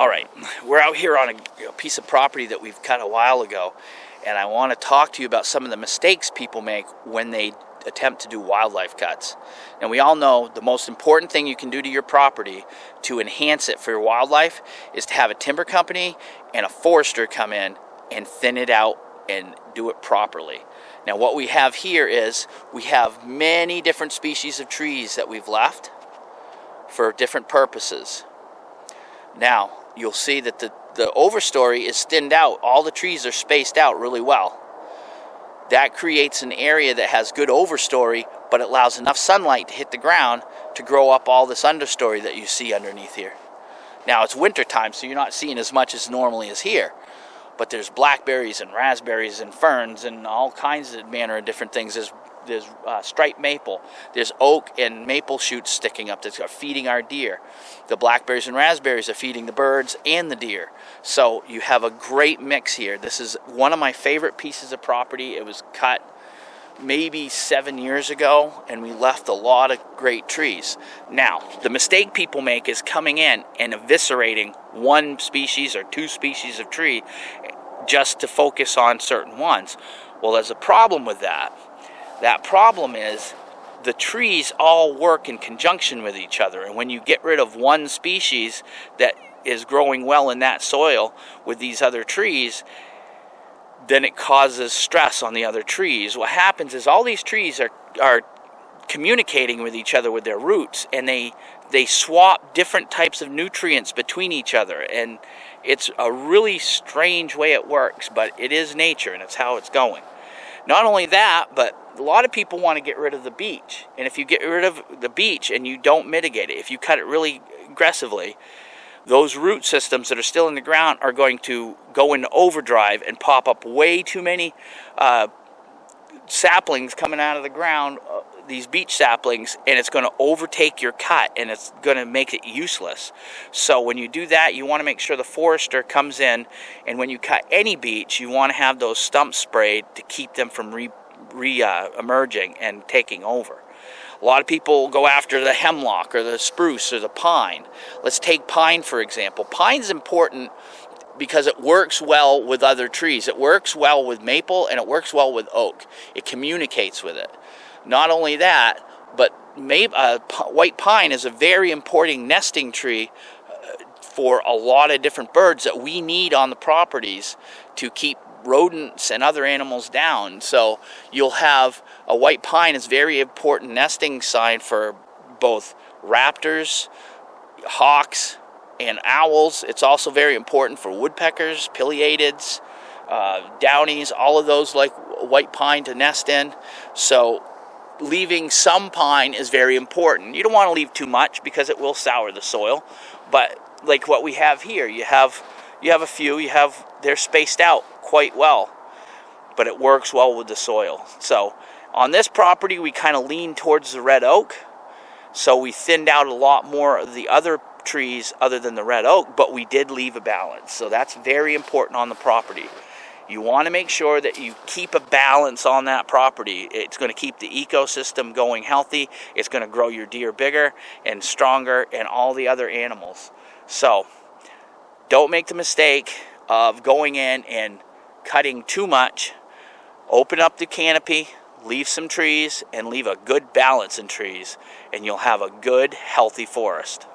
All right, we're out here on a piece of property that we've cut a while ago, and I want to talk to you about some of the mistakes people make when they attempt to do wildlife cuts. And we all know the most important thing you can do to your property to enhance it for your wildlife is to have a timber company and a forester come in and thin it out and do it properly. Now what we have here is we have many different species of trees that we've left for different purposes. Now you'll see that the overstory is thinned out. All the trees are spaced out really well. That creates an area that has good overstory, but it allows enough sunlight to hit the ground to grow up all this understory that you see underneath here. Now it's winter time, so you're not seeing as much as normally is here. But there's blackberries and raspberries and ferns and all kinds of manner of different things. There's striped maple. There's oak and maple shoots sticking up that are feeding our deer. The blackberries and raspberries are feeding the birds and the deer. So you have a great mix here. This is one of my favorite pieces of property. It was cut maybe 7 years ago, and we left a lot of great trees. Now, the mistake people make is coming in and eviscerating one species or two species of tree just to focus on certain ones. Well, there's a problem with that. That problem is the trees all work in conjunction with each other, and when you get rid of one species that is growing well in that soil with these other trees, then it causes stress on the other trees. What happens is all these trees are communicating with each other with their roots, and they swap different types of nutrients between each other, and it's a really strange way it works, but it is nature and it's how it's going. Not only that, but a lot of people want to get rid of the beech, and if you get rid of the beech and you don't mitigate it, if you cut it really aggressively, those root systems that are still in the ground are going to go into overdrive and pop up way too many saplings coming out of the ground, these beech saplings, and it's going to overtake your cut and it's going to make it useless. So when you do that, you want to make sure the forester comes in, and when you cut any beech, you want to have those stumps sprayed to keep them from emerging and taking over. A lot of people go after the hemlock or the spruce or the pine. Let's take pine for example. Pine's important because it works well with other trees. It works well with maple and it works well with oak. It communicates with it. Not only that, but white pine is a very important nesting tree for a lot of different birds that we need on the properties to keep rodents and other animals down. So you'll have a white pine is very important nesting sign for both raptors, hawks, and owls. It's also very important for woodpeckers, pileatids, downies, all of those like white pine to nest in. So leaving some pine is very important. You don't want to leave too much because it will sour the soil, but like what we have here, you have a few, they're spaced out quite well, but it works well with the soil. So on this property, we kind of lean towards the red oak, so we thinned out a lot more of the other trees other than the red oak, but we did leave a balance. So that's very important on the property. You want to make sure that you keep a balance on that property. It's going to keep the ecosystem going healthy. It's going to grow your deer bigger and stronger and all the other animals. So don't make the mistake of going in and cutting too much. Open up the canopy, leave some trees, and leave a good balance in trees, and you'll have a good, healthy forest.